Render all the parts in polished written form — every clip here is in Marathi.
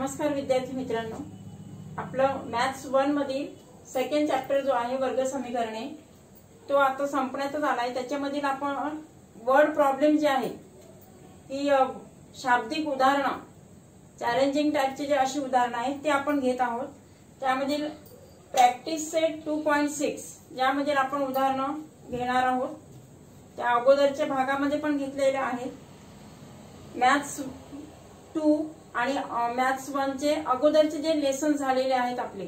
नमस्कार विद्यार्थी मित्रांनो, आपलं मॅथ्स 1 मधील सेकंड चॅप्टर जो आहे वर्ग समीकरणे तो आता संपण्यातच आलाय। त्याच्यामधील आपण वर्ड प्रॉब्लेम जे आहे ती शाब्दिक उदाहरणं चॅलेंजिंग टाइपचे जे अशी उदाहरणं आहेत ते आपण घेत आहोत। त्यामधील प्रॅक्टिस सेट 2.6 ज्यामध्ये आपण उदाहरणं घेणार आहोत। त्या अगोदरच्या भागामध्ये पण घेतलेले आहेत। मॅथ्स 2 आणि मॅथ्स 1 चे अगोदरचे जे लेसन झालेले आहेत आपले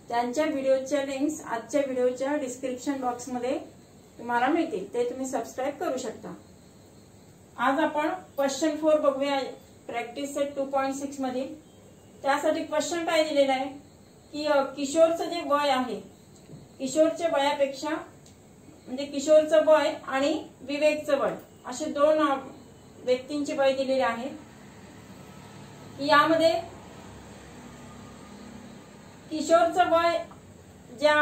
त्यांच्या व्हिडिओच्या लिंक्स आजच्या व्हिडिओच्या डिस्क्रिप्शन बॉक्स मध्ये तुम्हाला मिळतील, ते तुम्ही सबस्क्राइब करू शकता। आज आपण क्वेश्चन 4 बघूया प्रॅक्टिस सेट 2.6 मध्ये। त्यासाठी क्वेश्चन काय दिलेला आहे की किशोरचं जे वय आहे, किशोरच्या वयापेक्षा म्हणजे किशोरचं वय आणि विवेकचं वय असे दोन व्यक्तींचे वय दिलेले आहे। यामध्ये किशोरचं वय ज्या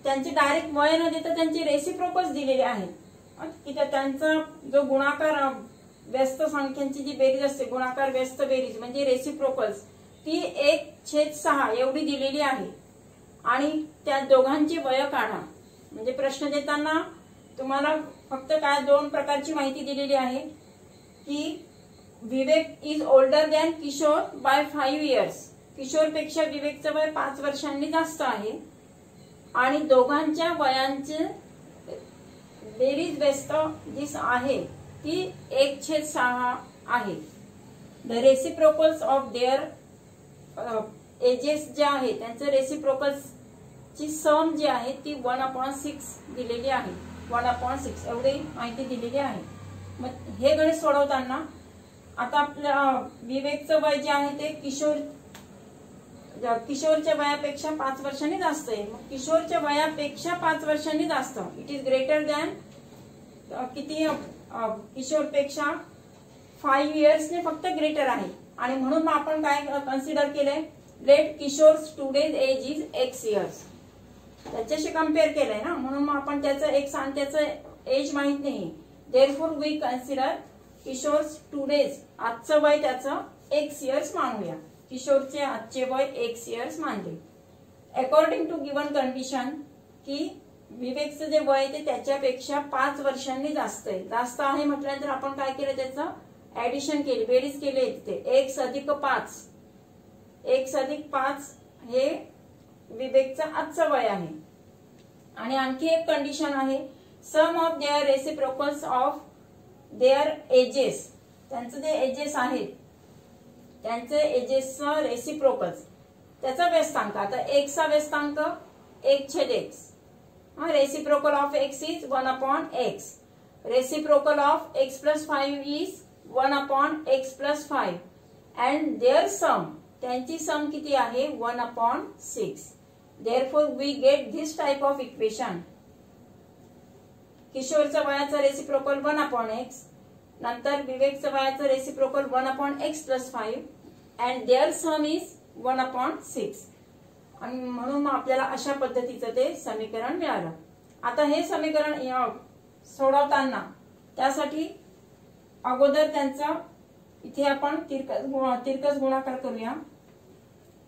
त्यांची डायरेक्ट वय न देता त्यांची रेसिप्रोकल्स दिलेली आहेत की त्यांचा जो गुणाकार व्यस्त संख्यांची जी बेरीज असते, गुणाकार व्यस्त बेरीज म्हणजे रेसिप्रोकल्स, ती 1/6 एवढी दिलेली आहे। आणि त्या दोघांची वय काढा म्हणजे प्रश्न देताना तुम्हाला फक्त काय दोन प्रकारची माहिती दिलेली आहे की Vivek is older than Kishore by 5 years, Kishore पेक्षा विवेकचं वय 5 वर्षांनी जास्त आहे आणि दोघांच्या वयांचे बेरीज व्यस्त जी आहे ती 1/6 आहे। The reciprocals of their ages जे आहे त्यांचं रेसिप्रोकल्स ची सम जी आहे ती 1/6 दिलेली आहे। 1/6 एवढी माहिती दिलेली आहे। मग हे गणित सोडवताना आता आपल्या विवेकचं वय जे आहे ते किशोरच्या वयापेक्षा 5 वर्षांनी जास्त आहे। मग किशोरच्या वयापेक्षा 5 वर्षांनी जास्त, इट इज ग्रेटर दॅन किती, किशोरपेक्षा 5 इयर्सने फक्त ग्रेटर आहे। आणि म्हणून मग आपण काय कन्सिडर केलंय, let Kishore's today's age is x years, त्याच्याशी कम्पेअर केलंय ना, म्हणून मग आपण त्याचं x आणि त्याचं एज माहित नाही, देअरफॉर वी कन्सिडर किशोर्स टुडेज आजचं वय त्याचं x इयर्स मानूया, किशोरचे आजचे वय x इयर्स मानले। अकॉर्डिंग टू गिवन कंडिशन की विवेकचं जे वय ते त्याच्यापेक्षा 5 वर्षांनी जास्त आहे, जास्त आहे म्हटल्यानंतर आपण काय केलं, त्याचं ऍडिशन केली, बेरीज केली तिथे 1 अधिक 5, 1 अधिक 5 हे विवेकचं आजचं वय आहे। आणि आणखी एक कंडिशन आहे, sum of their reciprocals of their ages, त्यांचं जे एजेस आहेत त्यांचे एजेसचं रेसिप्रोकल्स त्याचा व्यस्तांक, आता x चा व्यस्तांक 1/x, reciprocal of x is 1/x, reciprocal of x + 5 is 1/x + 5 and their sum, त्यांची सम किती आहे 1/6। Therefore we get this type of equation, किशोरच्या वयाचं रेसिप्रोकल 1/x, नंतर विवेकच्या वयाचं reciprocal 1/x + 5 and their sum is 1/6। आणि म्हणून मग आपल्याला अशा पद्धतीचं ते समीकरण मिळालं। आता हे समीकरण सोडवताना त्यासाठी अगोदर त्यांचा इथे आपण तिरकस गुणाकार करूया।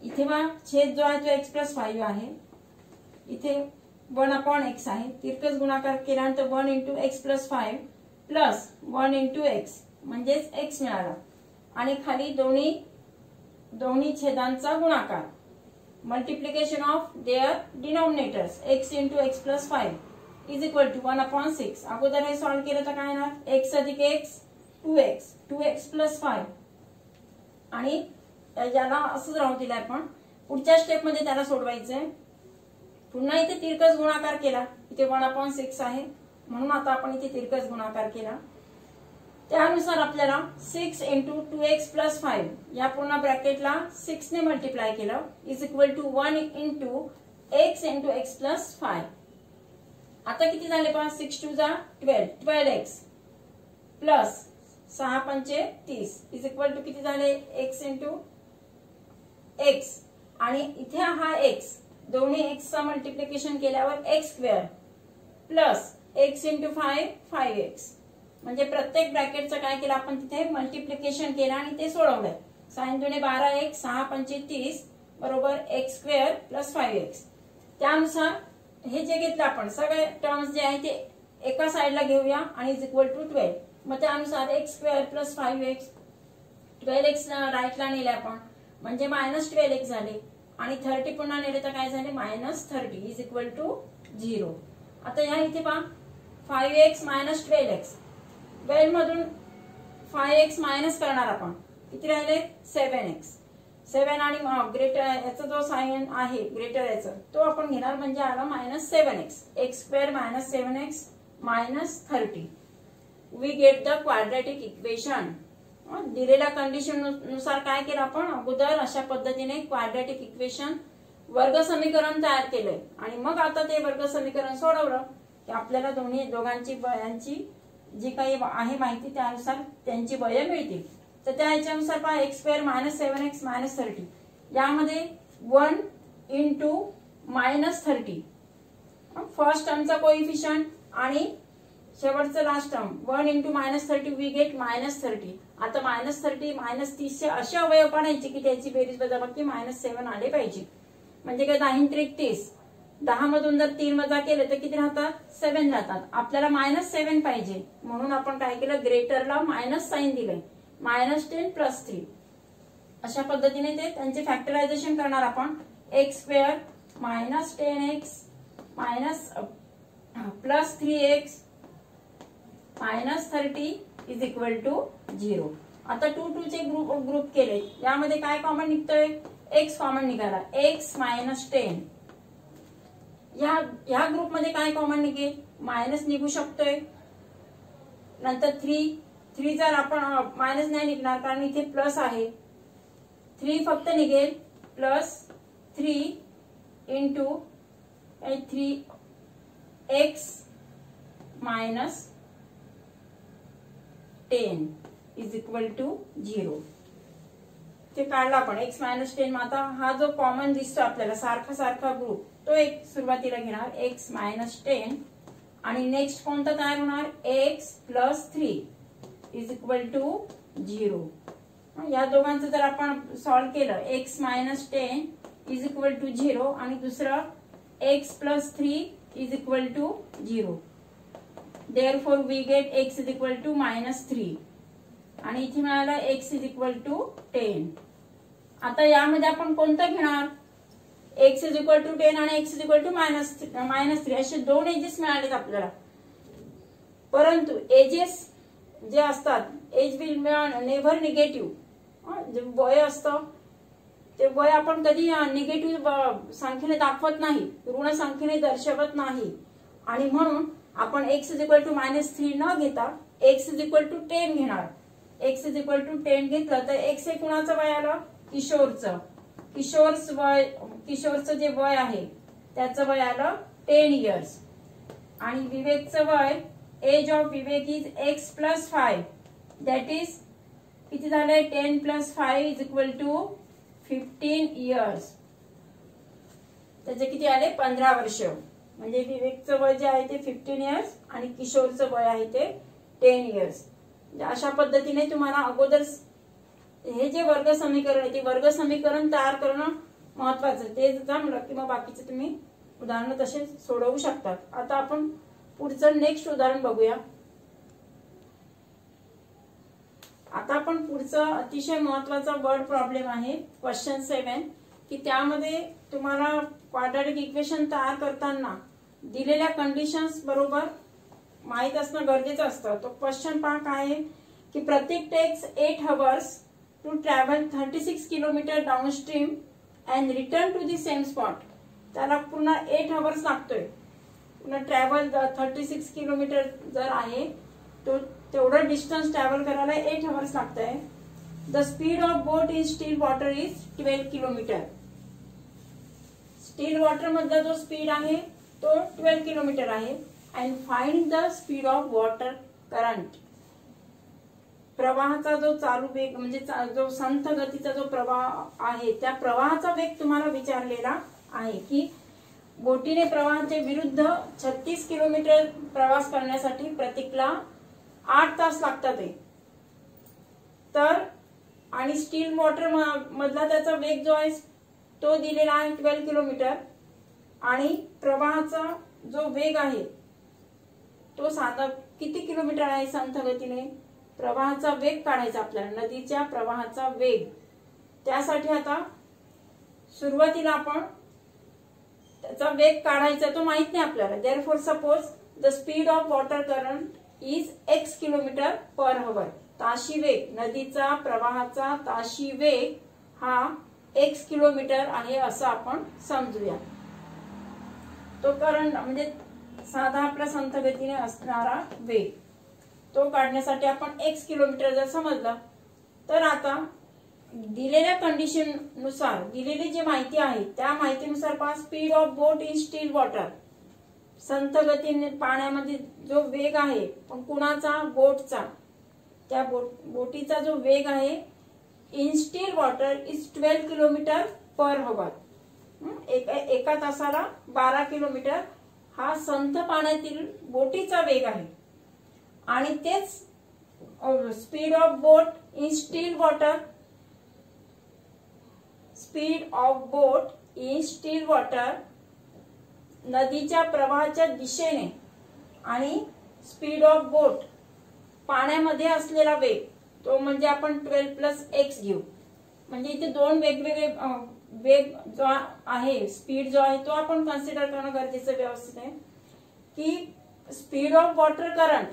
इथे छेद जो आहे तो x + 5 आहे, इथे 1/x आहे, तिरकस गुणाकार केल्यानंतर 1 × x + 5 प्लस 1 × x म्हणजेच x मिळाला। आणि खाली दोन्ही छेदांचा गुणाकार, multiplication of their denominators x × x + 5 is equal to 1/6। अगोदर हे सॉल्व्ह केलं तर काय येणार, x अधिक x 2x, 2x + 5 आणि ज्याला असंच राहू दिलं आपण, पुढच्या स्टेप मध्ये त्याला सोडवायचंय। पुन्हा इथे तिरकस गुणाकार केला, इथे 1/6 आहे म्हणून आता आपण इथे तिरकस गुणाकार केला, त्यानुसार आपल्याला 6 × 2x + 5 या पूर्ण ब्रॅकेटला 6 ने मल्टिप्लाय केलं is equal to 1 × x × x + 5। आता किती झाले पहा, 6 × 2 = 12, 12x plus 6 × 5 = 30 is equal to किती झाले, x × x आणि इथे हा x, दोन्ही x चा मल्टिप्लिकेशन केल्यावर x² प्लस x × 5 5x, म्हणजे प्रत्येक ब्रॅकेटचं काय केलं आपण तिथे मल्टिप्लिकेशन केलं आणि ते सोडवलंय। साइन 2 12x 6 पंचे 30 बरोबर x स्क्वेअर प्लस 5x. त्यानुसार हे जे घेतलं आपण सगळे टर्म्स जे आहे ते एका साइडला घेऊया आणि इज इक्वल टू 12. मग त्यानुसार x square plus 5x 12x राईटला नेले आपण म्हणजे मायनस 12x झाले आणि 30 पुन्हा नेले तर काय झाले मायनस 30 इज इक्वल टू 0. आता या इथे पहा 5x मायनस 12x 12 मधून 5x मायनस करणार आपण किती राहिले 7x 7 आणि ग्रेटर याचा जो साइन आहे ग्रेटर याचा तो आपण घेणार म्हणजे आला minus 7x x square minus 7x minus 30. We get the quadratic equation. दिलेल्या कंडिशन नुसार काय केलं आपण अगोदर अशा पद्धतीने क्वाड्रॅटिक इक्वेशन वर्ग समीकरण तयार केलंय आणि मग आता ते वर्ग समीकरण सोडवलं की आपल्याला दोघांची वयांची जी काही आहे माहिती त्यानुसार त्यांची वय मिळतील. तर त्या ह्याच्यानुसार पहा x square minus 7x minus 30 यामध्ये 1 इंटू मायनस 30 फर्स्ट टर्मचा कोइफिशियंट आणि शेवटचं last term 1 into minus 30 we get minus 30. आता मायनस 30 मायनस 30 चे असे अवयव पाडायचे की त्याची बेरीज वजाबाकी मायनस 7 आले पाहिजे. म्हणजे काय 10 त्रिक 30 10 मधून जर 3 वजा केले तर किती राहतात 7 राहतात. आपल्याला मायनस 7 पाहिजे म्हणून आपण काय केलं ग्रेटरला मायनस साइन दिलंय मायनस 10 प्लस 3. अशा पद्धतीने ते त्यांचे फॅक्टरायझेशन करणार आपण x square minus 10x minus plus 3x minus 30 is equal to 0. आता 2 2 चे ग्रुप केले यामध्ये काय कॉमन निघतोय x कॉमन निघाला x मायनस 10. या ग्रुप मध्ये काय कॉमन निघेल मायनस निघू शकतोय. नंतर 3 जर आपण मायनस नाही निघणार कारण इथे प्लस आहे 3 फक्त निघेल plus 3 into 3x minus 10 is equal to 0. ते काढला आपण x मायनस 10. आता हा जो कॉमन दिसतो आपल्याला सारखा सारखा ग्रुप तो एक सुरुवातीला घेणार x मायनस 10 आणि नेक्स्ट कोणता तयार होणार x plus 3 is equal to 0. या दोघांचं जर आपण सॉल्व्ह केलं x minus 10 is equal to 0 आणि दुसरं x plus 3 is equal to 0. Therefore we get x is equal to minus 3 आणि इथे मिळाला x is equal to 10. आता यामध्ये आपण कोणतं घेणार x is equal to 10 आणि x is equal to minus 3 असे दोन एजेस मिळालेत आपल्याला. परंतु एजेस जे असतात एज विल नेव्हर निगेटिव्ह. जे वय असतं ते वय आपण कधी निगेटिव्ह संख्येने दाखवत नाही ऋण संख्येने दर्शवत नाही आणि म्हणून आपण x is equal to minus 3 न घेता x इज इक्वल टू 10 घेणार. x इज इक्वल टू 10 घेतलं तर x हे कुणाचं वय आलं किशोरचं. किशोरचं जे वय आहे त्याचं वय आलं 10 इयर्स आणि विवेकचं वय age of Vivek is x plus 5 that is किती झालंय 10 plus 5 is equal to 15 years. त्याचे किती आले 15 वर्ष. म्हणजे विवेकचं वय जे आहे ते 15 इयर्स आणि किशोरचं वय आहे ते 10 इयर्स. अशा पद्धतीने तुम्हाला अगोदर हे जे वर्ग समीकरण आहे ते वर्ग समीकरण तयार करणं महत्वाचं. ते जमलं की मग बाकीचे तुम्ही उदाहरण तसे सोडवू शकतात. आता आपण पुढचं नेक्स्ट उदाहरण बघूया. आता आपण पुढचं अतिशय महत्वाचा वर्ड प्रॉब्लेम आहे क्वेश्चन 7 की त्यामध्ये तुम्हाला क्वाड्रॅटिक इक्वेशन तयार करताना दिलेल्या कंडिशन्स बरोबर माहित असणं गरजेचं असतं. तो क्वेश्चन पहा काय आहे की प्रत्येक takes 8 hours to travel 36 kilometre downstream and return to the same spot. त्याला पुन्हा 8 hours लागतोय. पुन्हा ट्रॅव्हल 36 किलोमीटर जर आहे तो तेवढं डिस्टन्स ट्रॅव्हल करायला 8 hours लागतंय. The speed of boat in still water is 12 kilometre. Steel water मधला जो स्पीड आहे तो 12 किलोमीटर आहे. And find the speed of water current. प्रवाहाचा जो चालू वेग म्हणजे जो संथ गतीचा जो प्रवाह आहे त्या प्रवाहाचा वेग तुम्हाला विचारलेला आहे की बोटीने प्रवाहाच्या विरुद्ध 36 किलोमीटर प्रवास करण्यासाठी प्रत्येकाला 8 तास लागतात. तर आणि स्टील मोटर मधला त्याचा वेग जो आहे तो दिलेला आहे 12 किलोमीटर आणि प्रवाहाचा जो वेग आहे तो साधा किती किलोमीटर आहे संथ गतीने. प्रवाहाचा वेग काढायचा आपल्याला, नदीच्या प्रवाहाचा वेग. त्यासाठी आता सुरुवातीला आपण त्याचा वेग काढायचा तो माहित नाही आपल्याला. Therefore suppose the speed of water current is x kilometre per hour. ताशी वेग, नदीचा प्रवाहाचा ताशी वेग हा x किलोमीटर आहे असं आपण समजूया. तो करंट म्हणजे साधा आपला संथ गतीने असणारा वेग तो काढण्यासाठी आपण x किलोमीटर जर समजलं तर आता दिलेल्या कंडिशन नुसार दिलेली जी माहिती आहे त्या माहितीनुसार पहा speed of boat in still water. संथ गतीने पाण्यामध्ये जो वेग आहे पण कुणाचा, बोटचा. त्या बोटीचा जो वेग आहे in still water is 12 kilometre per hour. एका तासाला 12 किलोमीटर हा संथ पाण्यातील बोटीचा वेग आहे. आणि तेच speed of boat in still water, speed of boat in still water नदीच्या प्रवाहाच्या दिशेने आणि स्पीड ऑफ बोट पाण्यामध्ये असलेला वेग तो म्हणजे आपण 12 प्लस x घेऊ. म्हणजे इथे दोन वेगवेगळे वेग जो आहे, स्पीड जो आहे तो आपण कन्सिडर करणं गरजेचं व्यवस्थित आहे. की स्पीड ऑफ वॉटर करंट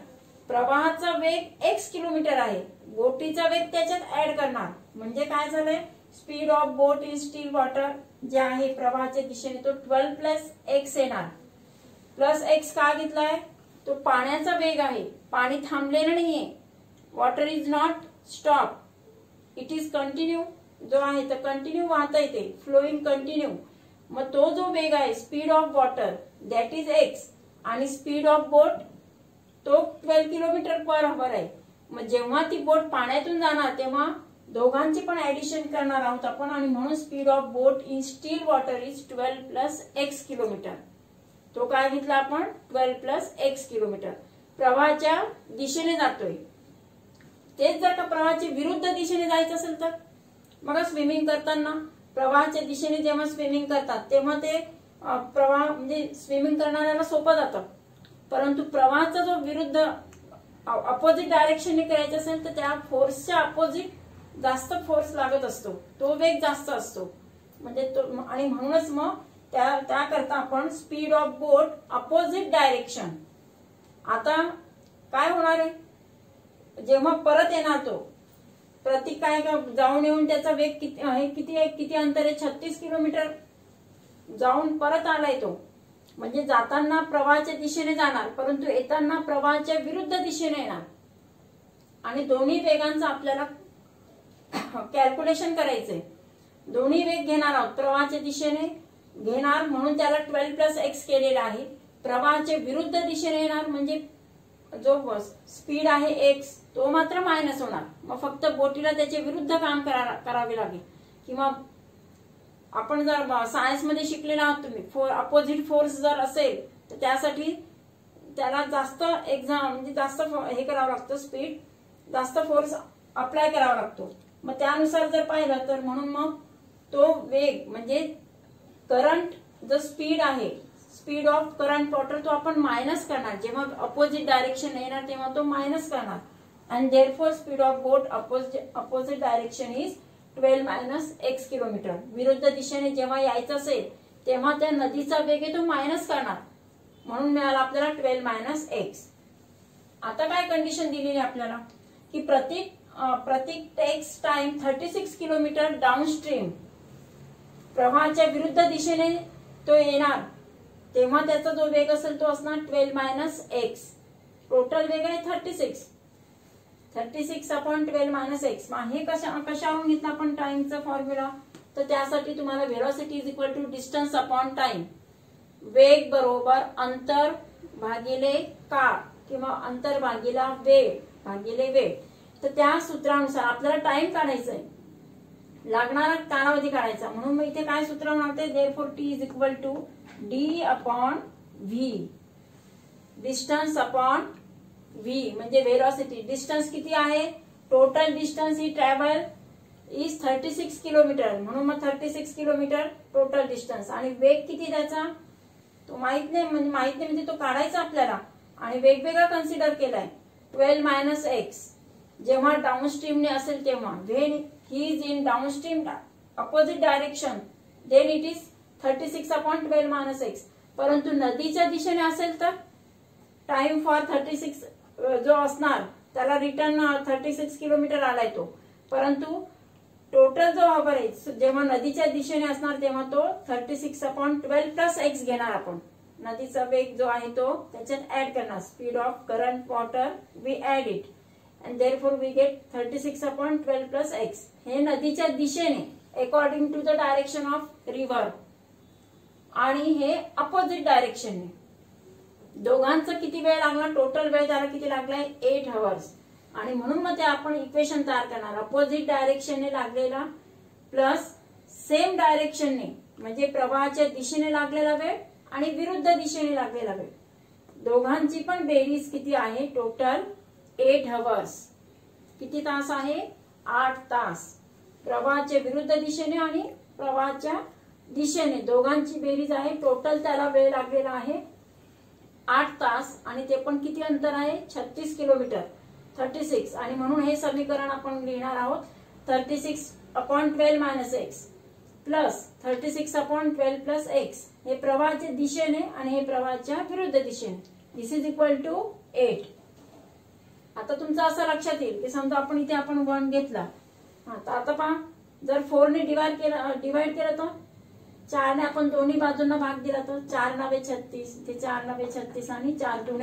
प्रवाहाचा वेग x किलोमीटर आहे, बोटीचा वेग त्याच्यात ऍड करणार. म्हणजे काय झालंय, speed of boat in still water जे आहे प्रवाहाच्या दिशेने तो 12 प्लस x येणार. प्लस x का घेतलाय, तो पाण्याचा वेग आहे, पाणी थांबलेलं नाहीये. Water is not stop, it is continue जो आहे तर कंटिन्यू वाहता येते, फ्लोइंग कंटिन्यू. मग तो जो वेग आहे speed of water that is x आणि स्पीड ऑफ बोट तो 12 किलोमीटर पर हवर आहे. मग जेव्हा ती बोट पाण्यातून जाणार तेव्हा दोघांची पण ऍडिशन करणार आहोत आपण आणि म्हणून speed of boat in still water is 12 plus x kilometre. तो काय घेतला आपण 12 प्लस x किलोमीटर. प्रवाहाच्या दिशेने जातोय. तेच जर का प्रवाहाच्या विरुद्ध दिशेने जायचं असेल तर मग स्विमिंग करताना प्रवाहाच्या दिशेने जेव्हा स्विमिंग करतात तेव्हा ते प्रवाह म्हणजे स्विमिंग करणाऱ्याला सोपं जातं. परंतु प्रवाहाचा जो विरुद्ध अपोजिट डायरेक्शनने करायचं असेल तर त्या फोर्सच्या अपोजिट जास्त फोर्स लागत असतो, तो वेग जास्त असतो. म्हणजे तो आणि म्हणूनच मग त्याकरता आपण speed of boat opposite direction. आता काय होणार आहे, जेव्हा परत येणार तो प्रतीक काय जाऊन येऊन त्याचा वेग किती अंतर आहे, 36 किलोमीटर जाऊन परत आलाय तो. म्हणजे जाताना प्रवाहाच्या दिशेने जाणार परंतु येताना प्रवाहाच्या विरुद्ध दिशेने येणार. आणि दोन्ही वेगांचं आपल्याला कॅल्क्युलेशन करायचंय. दोन्ही वेग घेणार आहोत, प्रवाहाच्या दिशेने घेणार म्हणून त्याला 12 प्लस x केलेला आहे. प्रवाहाच्या विरुद्ध दिशेने येणार म्हणजे जो स्पीड आहे x तो मात्र मायनस होणार. मग फक्त बोटीला त्याचे विरुद्ध काम करावे लागेल. किंवा आपण जर सायन्स मध्ये शिकलेला आहात तुम्ही, अपोजिट फोर्स जर असेल तर त्यासाठी त्याला जास्त एक्झाम म्हणजे जास्त हे करावं लागतं, स्पीड जास्त फोर्स अप्लाय करावा लागतो. मग त्यानुसार जर पाहिलं तर म्हणून मग तो वेग म्हणजे करंट जो स्पीड आहे, स्पीड ऑफ करंट वॉटर तो आपण मायनस करणार. जेव्हा अपोजिट डायरेक्शन येणार तेव्हा तो मायनस करणार. And therefore speed of boat opposite direction is 12 minus x kilometre. विरुद्ध दिशेने जेव्हा यायचं असेल तेव्हा त्या नदीचा वेग आहे तो मायनस करणार म्हणून मिळाला आपल्याला 12 मायनस x. आता काय कंडिशन दिलेली आपल्याला की प्रतीक टेक्स टाइम 36 किलोमीटर डाऊनस्ट्रीम. प्रवाहाच्या विरुद्ध दिशेने तो येणार तेव्हा त्याचा जो वेग असेल तो असणार 12 मायनस x. टोटल वेग आहे 36 अपॉन 12 मायनस x. हे कशावरून घेतलं आपण टाइमचा फॉर्म्युला, तर त्यासाठी तुम्हाला velocity is equal to distance upon time. वेग बरोबर अंतर भागिले काळ किंवा अंतर भागिला वेळ भागिले वेळ. तर त्या सूत्रानुसार आपल्याला टाइम काढायचा आहे, लागणारा कालावधी काढायचा. म्हणून मग इथे काय सूत्र म्हणते, therefore T is equal to D upon V, distance upon V म्हणजे व्हेलॉसिटी. डिस्टन्स किती आहे, total distance he travel is 36 kilometre, म्हणून मग 36 किलोमीटर टोटल डिस्टन्स. आणि वेग किती त्याचा तो माहित नाही, म्हणजे तो काढायचा आपल्याला. आणि वेगवेगळा कन्सिडर केलाय. 12 मायनस एक्स जेव्हा डाऊनस्ट्रीमने असेल तेव्हा, when he is in downstream opposite direction, then it is 36/12 minus x. परंतु नदीच्या दिशेने असेल तर टाइम फॉर 36 जो असणार त्याला रिटर्न 36 किलोमीटर आलाय तो. परंतु टोटल जो हॉवर आहे जेव्हा नदीच्या दिशेने असणार तेव्हा तो 36/12 प्लस एक्स घेणार आपण. नदीचा वेग जो आहे तो त्याच्यात ऍड करणार. Speed of current water we add it and therefore we get 36/12 plus x. हे नदीच्या दिशेने according to the direction of river, आणि हे अपोजिट डायरेक्शनने. दोघांचा किती वेळ लागला, टोटल वेळ त्याला किती लागलाय 8 आवर्स. आणि म्हणून मग ते आपण इक्वेशन तयार करणार. अपोजिट डायरेक्शनने लागलेला प्लस सेम डायरेक्शनने म्हणजे प्रवाहाच्या दिशेने लागलेला वेळ आणि विरुद्ध दिशेने लागलेला वेळ, दोघांची पण बेरीज किती आहे, टोटल 8 आवर्स. किती तास आहे, 8 तास. प्रवाहाच्या विरुद्ध दिशेने आणि प्रवाहाच्या दिशेने दोघांची बेरीज आहे. टोटल त्याला वेळ लागलेला आहे 8 तास. आणि ते पण किती अंतर आहे, 36 किलोमीटर, 36. आणि म्हणून हे समीकरण आपण लिहिणार आहोत 36/12 minus x plus 36/12 plus x. हे प्रवाहाच्या दिशेने आणि हे प्रवाहाच्या विरुद्ध दिशेने. दिस इज इक्वल टू 8. आता तुमचं असं लक्षात येईल की समजा आपण इथे 1 घेतला. आता पहा, जर 4 ने डिवाइड केलं तर 4 ने आपण दोन्ही बाजूंना भाग दिला तर 4 9 36, ते 4 9 36 आणि 4 2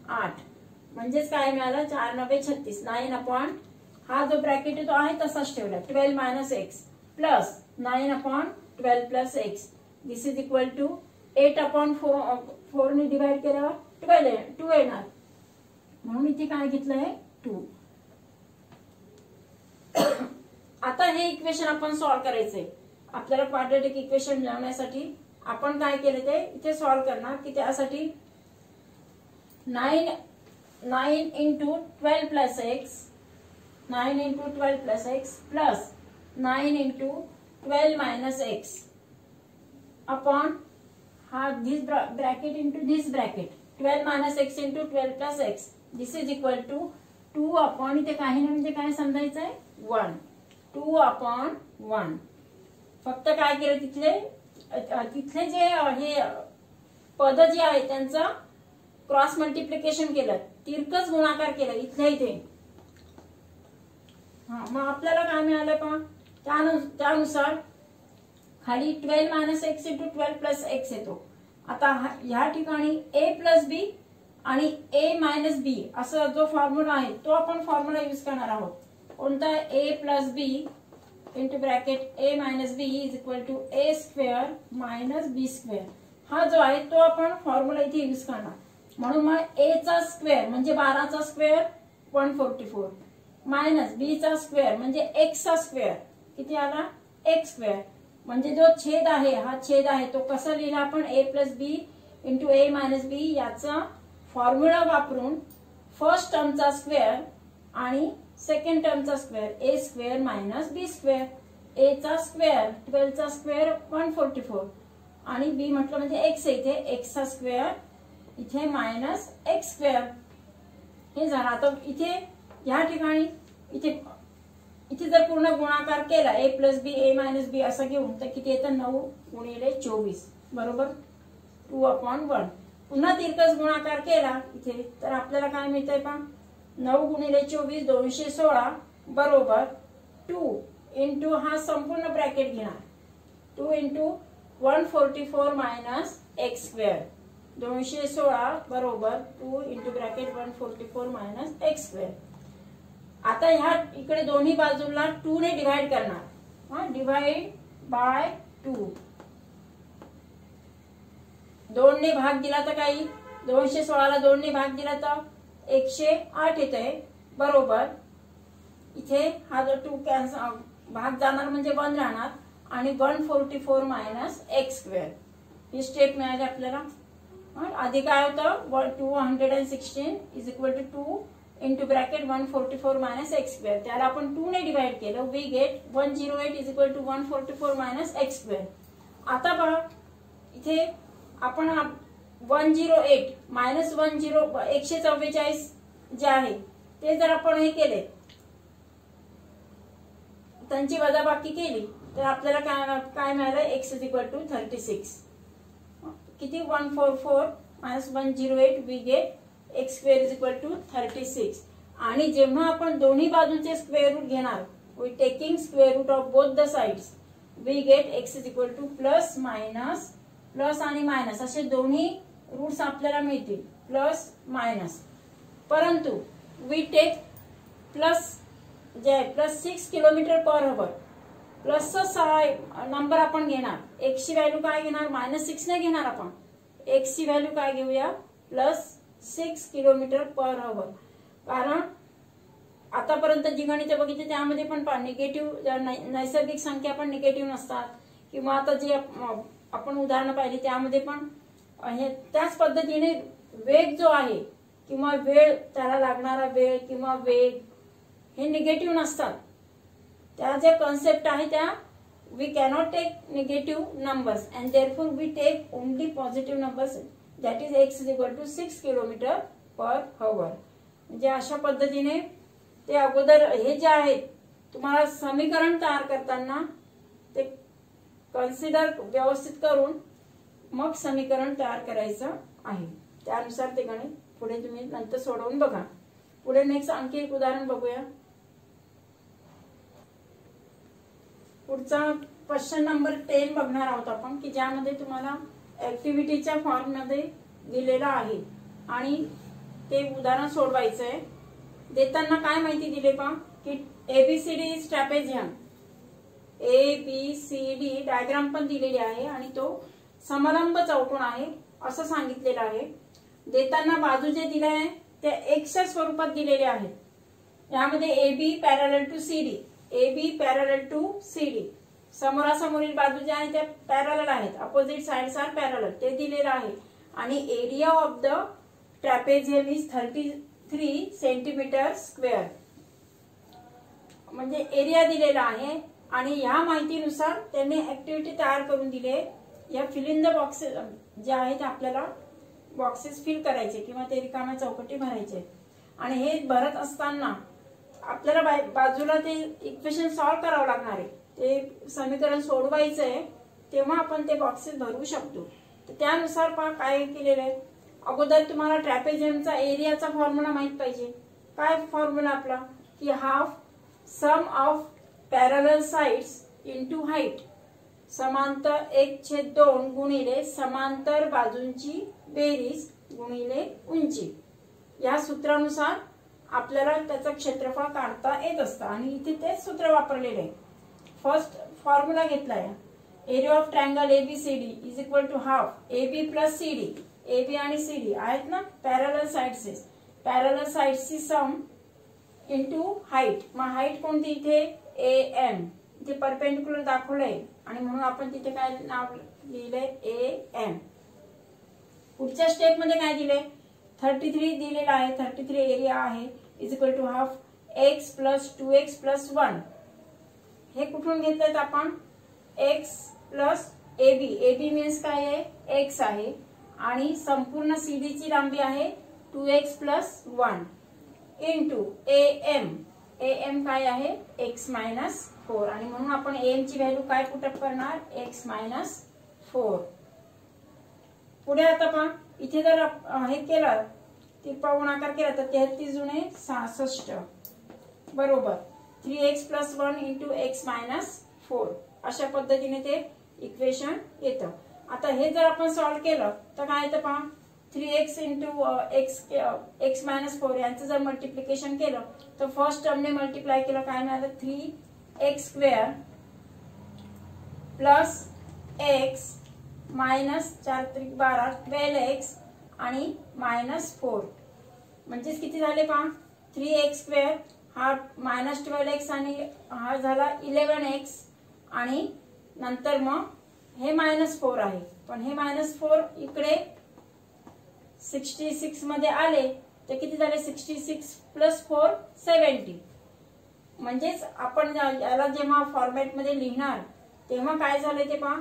8. म्हणजेच काय मिळालं, 4 9 36. 9 अपॉन हा जो ब्रॅकेट आहे तो आहे तसाच ठेवला, 12 minus x plus 9/12 plus x. This is equal to 8/4 ने डिवाइड केल्यावर 2 येणार. म्हणून इथे काय घेतलंय 2. आता हे इक्वेशन आपण सॉल्व्ह करायचंय. आपल्याला क्वाड्रेटिक इक्वेशन मिळवण्यासाठी आपण काय केलं ते इथे सॉल्व्ह करणार. की त्यासाठी 9 into 12 plus x, 9 into 12 plus x plus 9 into 12 minus x upon this bracket into this bracket, 12 minus x into 12 plus x. This is equal to 2 upon इथे काही नाही म्हणजे काय समजायचं आहे 1. 2/1. फक्त काय केलं तिथले जे हे पद जे आहे त्यांचं क्रॉस मल्टिप्लिकेशन केलं, तिरकस गुणाकार केला इथल्या इथे. मग आपल्याला काय मिळालं पहा, त्यानुसार खाली 12 minus x into 12 plus x येतो. आता ह्या ठिकाणी ए प्लस बी आणि ए मायनस बी असं जो फॉर्म्युला आहे तो आपण फॉर्म्युला यूज करणार आहोत. कोणता, A plus B into bracket A minus B is equal to A square minus B square. हा जो आहे तो आपण फॉर्म्युला इथे यूज करणार. म्हणून मग ए चा स्क्वेअर म्हणजे 12चा स्क्वेअर 144 मायनस बी चा स्क्वेअर म्हणजे एक्स चा स्क्वेअर किती आला एक्स स्क्वेअर. म्हणजे जो छेद आहे हा छेद आहे तो कसा लिहिला आपण, ए प्लस बी इंटू ए मायनस बी याचा फॉर्म्युला वापरून फर्स्ट टर्मचा स्क्वेअर आणि सेकंड टर्मचा स्क्वेअर ए स्क्वेअर मायनस बी स्क्वेअर. ए चा स्क्वेअर 12 चा स्क्वेअर 144 आणि बी म्हटलं म्हणजे एक्स आहे इथे, एक्स चा स्क्वेअर इथे मायनस एक्स स्क्वेअर. हे झालं. आता इथे या ठिकाणी इथे जर पूर्ण गुणाकार केला ए प्लस बी ए मायनस बी असं घेऊन तर किती येतं 9 गुणिले 24 बरोबर 2/1. पुन्हा तिरकस गुणाकार केला इथे तर आपल्याला काय मिळतंय पहा 9 गुणिले 24 216 बरोबर 2 इंटू हा संपूर्ण ब्रॅकेट घेणार 2 इंटू 144 मायनस एक्स स्क्वेअर 216 बरोबर 2 into bracket 144 minus x square. आता ह्या इकडे दोन्ही बाजूला 2 ने डिवाइड करणार. Divide by 2. 2 ने भाग दिला तर काही 216 ला 2 ने भाग दिला तर 108 येतंय बरोबर. इथे हा जो 2 कॅन्सल भाग जाणार म्हणजे 1 राहणार आणि 144 मायनस एक्स स्क्वेअर ही स्टेप मिळाली आपल्याला. आधी काय होतं 216 is equal to 2 into bracket 144 minus x square. त्याला आपण 2 ने डिवाइड केलं. We get 108 is equal to 144 minus x square. आता पहा इथे आपण 108 मायनस 144 जे आहे ते जर आपण हे केले, त्यांची वजाबाकी केली तर आपल्याला काय मिळालं, एक्स इज इक्वल टू 36. किती 144 minus 108 we get x square is equal to 36. आणि जेव्हा आपण दोन्ही बाजूंचे स्क्वेअर रूट घेणार, we taking square root of both the sides, we get x is equal to plus minus, plus आणि मायनस असे दोन्ही रूट्स आपल्याला मिळतील, प्लस मायनस. परंतु वी टेक प्लस जे आहे प्लस 6 किलोमीटर पर आवर, प्लसचा नंबर आपण घेणार. एक्स ची व्हॅल्यू काय घेणार, -6 ने घेणार आपण. एक्स ची व्हॅल्यू काय घेऊया, प्लस 6 किलोमीटर पर आवर. कारण आतापर्यंत जी गणिते बघितली त्यामध्ये पण निगेटिव्ह नैसर्गिक संख्या पण निगेटिव्ह नसतात, किंवा आता जे आपण उदाहरणं पाहिली त्यामध्ये पण हे त्याच पद्धतीने वेग जो आहे किंवा वेळ, त्याला लागणारा वेळ किंवा वेग हे निगेटिव्ह नसतात. त्या ज्या कॉन्सेप्ट आहे त्या we cannot take negative numbers and therefore we take only positive numbers, that is x is equal to 6 kilometre per hour. म्हणजे अशा पद्धतीने ते अगोदर हे जे आहेत तुम्हाला समीकरण तयार करताना ते कन्सिडर व्यवस्थित करून मग समीकरण तयार करायचं आहे. त्यानुसार ते गणित पुढे तुम्ही नंतर सोडवून बघा. पुढे नेक्स्ट आणखी एक उदाहरण बघूया. पुढचा क्वेश्चन नंबर 10 बघणार आहोत आपण, की ज्यामध्ये तुम्हाला ऍक्टिव्हिटीच्या फॉर्म मध्ये दिलेला आहे आणि ते उदाहरण सोडवायचं आहे. देताना काय माहिती दिले पहा, की ABCD is trapezium. ABCD diagram पण दिलेली आहे आणि तो समलंब चौकोन आहे असं सांगितलेलं आहे. देताना बाजू जे दिले आहे ते एक्सच्या स्वरूपात दिलेले आहेत. यामध्ये AB parallel to CD, AB parallel to CD, समोरासमोरील बाजू जे आहे त्या पॅरलल आहेत, अपोजिट साइड्स आर पॅरलल, ते दिलेलं आहे. आणि area of the trapezium is 33 centimetre square, म्हणजे एरिया दिलेला आहे. आणि ह्या माहितीनुसार त्यांनी ऍक्टिव्हिटी तयार करून दिले. या फिल इन द बॉक्सेस जे आहेत आपल्याला बॉक्सेस फिल करायचे किंवा ते रिकाम्या चौकटी भरायचे. आणि हे भरत असताना आपल्याला बाजूला ते इक्वेशन सॉल्व्ह करावं लागणार आहे, ते समीकरण सोडवायचं आहे, तेव्हा आपण ते बॉक्सेस भरू शकतो. तर त्यानुसार पहा काय केलेलं आहे. अगोदर तुम्हाला ट्रॅपेझियमचा एरियाचा फॉर्म्युला माहित पाहिजे. काय फॉर्म्युला आपला, की half sum of parallel sides into height, समांतर 1/2 गुणिले समांतर बाजूंची बेरीज गुणिले उंची. या सूत्रानुसार आपल्याला त्याचं क्षेत्रफळ काढता येत असतं आणि इथे तेच सूत्र वापरलेले आहे. फर्स्ट फॉर्म्युला घेतलाय, area of triangle ABCD is equal to half AB plus CD. AB आणि CD आहेत ना पॅरलल साइड्स, पॅरलल साइड्सची सम इंटू हाईट. मग हाईट कोणती इथे AM, इथे परपेंडिक्युलर दाखवलंय आणि म्हणून आपण तिथे काय नाव लिहिलंय AM. पुढच्या स्टेप मध्ये काय दिले, 33 दिलेला आहे, 33 एरिया आहे is equal to half x plus 2x plus 1. हे कुठून घेतलेत आपण, x plus AB, AB means काय आहे x आहे आणि संपूर्ण CD ची लांबी आहे 2x plus 1 into AM. AM काय आहे x मायनस 4 आणि म्हणून आपण AM ची व्हॅल्यू काय पुटअप करणार, x मायनस 4. पुढे आता पहा इथे जर हे केलं तिरपा गुणाकार केला तर 33 जुने 66 बरोबर 3x plus 1 into x minus 4. अशा पद्धतीने ते इक्वेशन येतं. आता हे जर आपण सॉल्व्ह केलं तर काय येतं पहा, 3x इंटू x मायनस 4 यांचं जर मल्टिप्लिकेशन केलं तर फर्स्ट टर्मने मल्टिप्लाय केलं काय मिळालं, 3x square plus x minus 4 त्रिक 12 12x आणि मायनस 4. म्हणजेच किती झाले पहा, 3x स्क्वेअर हा मायनस 12x आणि हा झाला 11x आणि नंतर मग हे मायनस 4 आहे. पण हे मायनस 4 इकडे 66 मध्ये आले ते किती झाले 66 प्लस 4 70. म्हणजेच आपण याला जेव्हा फॉर्मॅट मध्ये लिहिणार तेव्हा काय झाले ते पहा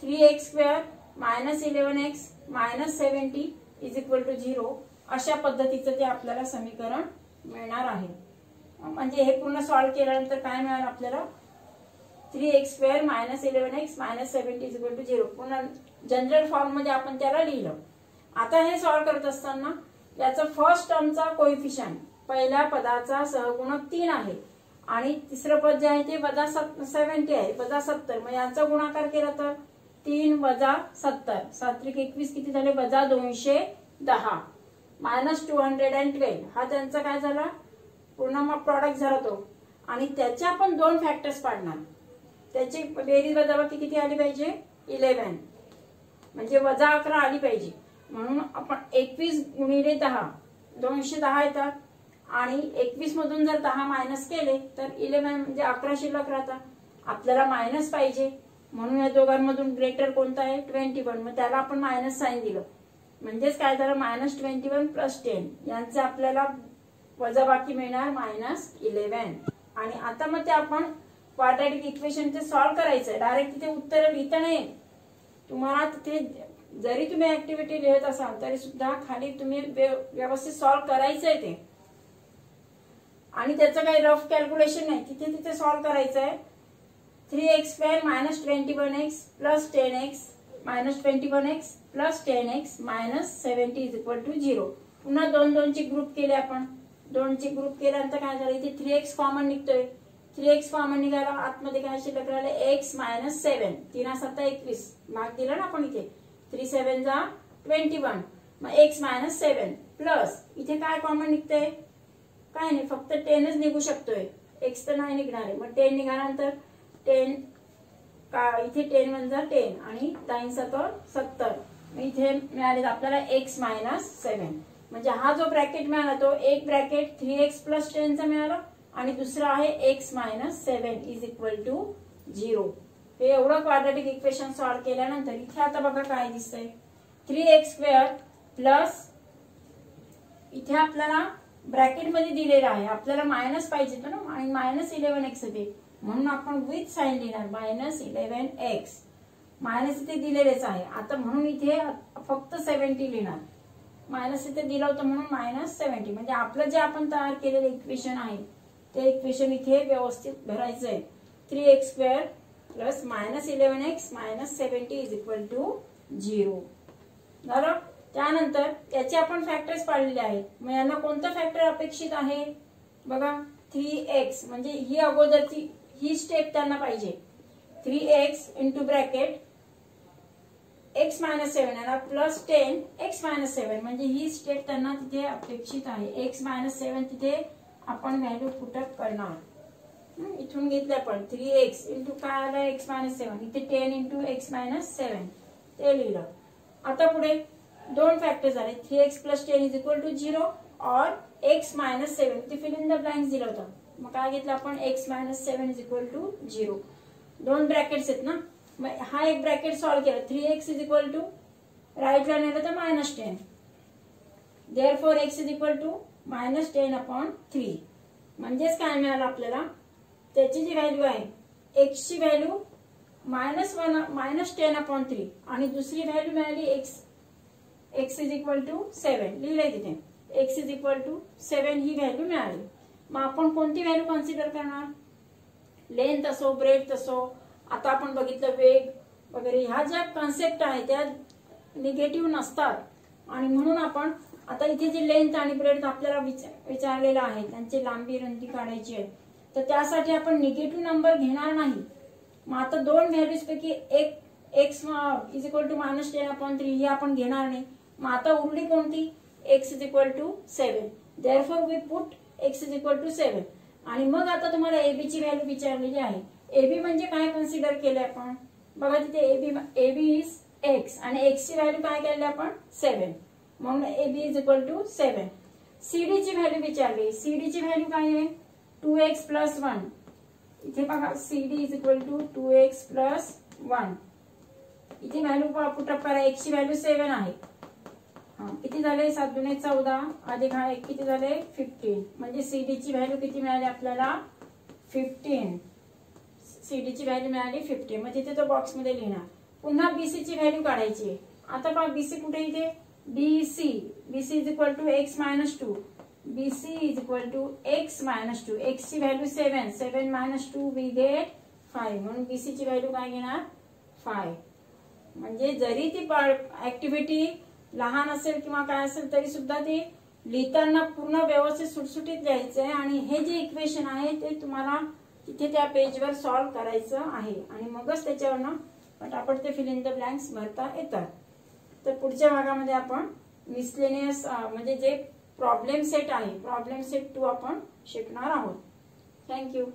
3x² minus 11x minus 70 is equal to 0 अशा पद्धतीचं ते आपल्याला समीकरण मिळणार आहे. म्हणजे हे पूर्ण सॉल्व्ह केल्यानंतर काय मिळालं आपल्याला 3x² minus 11x minus 70 is equal to 0 पुन्हा जनरल फॉर्म मध्ये आपण त्याला लिहिलं. आता हे सॉल्व्ह करत असताना याचा फर्स्ट टर्मचा कोएफिशियंट पहिल्या पदाचा सहगुणक 3 आहे आणि तिसरं पद जे आहे ते वजा 70 आहे वजा 70. मग यांचा गुणाकार केला तर 3 वजा 70 7×21 किती झाले वजा 210 मायनस 212 हा त्यांचा काय झाला पूर्ण मग प्रॉडक्ट झाला तो. आणि त्याचे आपण दोन फॅक्टर्स पाडणार. त्याची बेरीज वजाबाकी किती आली पाहिजे 11 म्हणजे वजा 11 आली पाहिजे. म्हणून आपण 21 गुणिले 10 210 येतात आणि 21 मधून जर 10 मायनस केले तर 11 म्हणजे 11 शिल्लक राहतात. आपल्याला मायनस पाहिजे म्हणून या दोघांमधून ग्रेटर कोणता आहे 21. मग त्याला आपण मायनस साइन दिलं म्हणजेच काय झालं मायनस 21 प्लस 10 यांचे आपल्याला वजाबाकी मिळणार मायनस 11. आणि आता मग ते आपण क्वाड्रॅटिक इक्वेशन ते सॉल्व्ह करायचंय. डायरेक्ट तिथे उत्तर लिहिता नाही. तुम्हाला तिथे जरी तुम्ही ऍक्टिव्हिटी लिहित असाल तरी सुद्धा खाली तुम्ही व्यवस्थित सॉल्व्ह करायचंय ते. आणि त्याचं काही रफ कॅल्क्युलेशन नाही तिथे तिथे सॉल्व्ह करायचंय. 3x² minus 21x plus 10x minus 21x plus 10x minus 70 is equal to 0. पुन्हा 2 ची ग्रुप केले आपण. 2 ची ग्रुप केल्यानंतर काय झालं इथे 3x कॉमन निघतोय. 3x कॉमन निघाला आतमध्ये काय शिल्लक राहिले x मायनस 7 3 7 21 भाग दिला ना आपण इथे 3 7 जा 21 मग x मायनस 7 प्लस इथे काय कॉमन निघतंय काय नाही फक्त 10च निघू शकतोय x तर नाही निघणार आहे. मग 10 निघाल्यानंतर 10 का इथे 10 1 जा 10 आणि 9 7 70 मग इथे मिळाले आपल्याला x मायनस 7. म्हणजे हा जो ब्रॅकेट मिळाला तो एक ब्रॅकेट 3x प्लस 10 चा मिळाला आणि दुसरा आहे x minus 7 is equal to 0. हे एवढं क्वाड्रॅटिक इक्वेशन सॉल्व्ह केल्यानंतर इथे आता बघा काय दिसतंय 3x² प्लस इथे आपल्याला ब्रॅकेट मध्ये दिलेला आहे आपल्याला मायनस पाहिजे ना आणि मायनस 11x येते म्हणून आपण विथ साइन लिहिणार मायनस 11x. मायनस इथे दिलेलेच आहे आता म्हणून इथे फक्त 70 लिहिणार. मायनस इथे दिलं होतं म्हणून मायनस 70 म्हणजे आपलं जे आपण तयार केलेलं इक्वेशन आहे ते इक्वेशन इथे व्यवस्थित भरायचंय. 3x² plus minus 11x minus 70 is equal to 0 झालं. त्यानंतर याचे आपण फॅक्टर्स पाडलेले आहेत. मग यांना कोणतं फॅक्टर अपेक्षित आहे बघा 3x म्हणजे ही अगोदरची ही स्टेप त्यांना पाहिजे 3x into bracket x minus 7 याला प्लस 10 x मायनस 7 म्हणजे ही स्टेप त्यांना तिथे अपेक्षित आहे. x मायनस 7 तिथे आपण व्हॅल्यू पुटअप करणार. इथून घेतलं आपण 3x इंटू काय आलं x मायनस 7 इथे 10 इंटू x मायनस 7 ते लिहिलं. आता पुढे दोन फॅक्टर झाले 3x plus 10 is equal to 0 और x मायनस 7 इथे फिल इन द ब्लँक्स दिलं होतं. मग काय घेतलं आपण x minus 7 is equal to 0. दोन ब्रॅकेट्स आहेत ना मग हा एक ब्रॅकेट सॉल्व्ह केला 3x इज इक्वल टू राईटला नेलं तर minus 10 therefore x is equal to minus 10 upon 3 म्हणजेच काय मिळालं आपल्याला त्याची जी व्हॅल्यू आहे x ची व्हॅल्यू मायनस 10 अपॉन 3 आणि दुसरी व्हॅल्यू मिळाली x इज इक्वल टू 7 लिहिलंय तिथे x इज इक्वल टू 7 ही व्हॅल्यू मिळाली. मग आपण कोणती व्हॅल्यू कन्सिडर करणार लेंथ असो ब्रेथ असो. आता आपण बघितलं वेग वगैरे ह्या ज्या कॉन्सेप्ट आहे त्या निगेटिव्ह नसतात आणि म्हणून आपण आता इथे जी लेंथ आणि ब्रेथ आपल्याला विचारलेला आहे त्यांची लांबी रुंदी काढायची आहे तर त्यासाठी आपण निगेटिव्ह नंबर घेणार नाही. मग आता दोन व्हॅल्यूज पैकी एक x is equal to minus 10 upon 3 ही आपण घेणार नाही. मग आता उरली कोणती x is equal to 7 therefore we put x is equal to 7. आणि मग आता तुम्हाला ab ची व्हॅल्यू विचारलेली आहे. ab म्हणजे काय कन्सिडर केले आपण बघा तिथे ab इज x आणि x ची व्हॅल्यू काय केली आपण 7 म्हणून ab is equal to 7. cd ची व्हॅल्यू विचारली cd ची व्हॅल्यू काय आहे 2x प्लस 1 इथे बघा cd is equal to 2x plus 1 इथे व्हॅल्यू पुटअप करा x ची व्हॅल्यू 7 आहे किती झाले 7 दुणे 14 अधिक हा 1 किती झाले 15. म्हणजे CD ची व्हॅल्यू किती मिळाली आपल्याला 15. CD ची व्हॅल्यू मिळाली 15. मग तिथे तो बॉक्स मध्ये लिहिणार. पुन्हा BC ची व्हॅल्यू काढायची. आता पहा BC कुठे इथे BC is equal to x minus 2. BC is equal to x minus 2. x ची व्हॅल्यू 7 मायनस 2 वी गेट 5. म्हणून BC ची व्हॅल्यू काय घेणार 5. म्हणजे जरी ती ऍक्टिव्हिटी लहान असेल किंवा काय असेल तरी सुद्धा ती लिहिताना पूर्ण व्यवस्थित सुटसुटीत लिहायचं आहे. आणि हे जे इक्वेशन आहे ते तुम्हाला तिथे त्या पेजवर सॉल्व्ह करायचं आहे आणि मगच त्याच्यावरनं पटापट ते फिल इन द ब्लँक्स भरता येतात. तर पुढच्या भागामध्ये आपण मिसलेनियस म्हणजे जे प्रॉब्लेम सेट आहे प्रॉब्लेम सेट 2 आपण शिकणार आहोत. थँक्यू.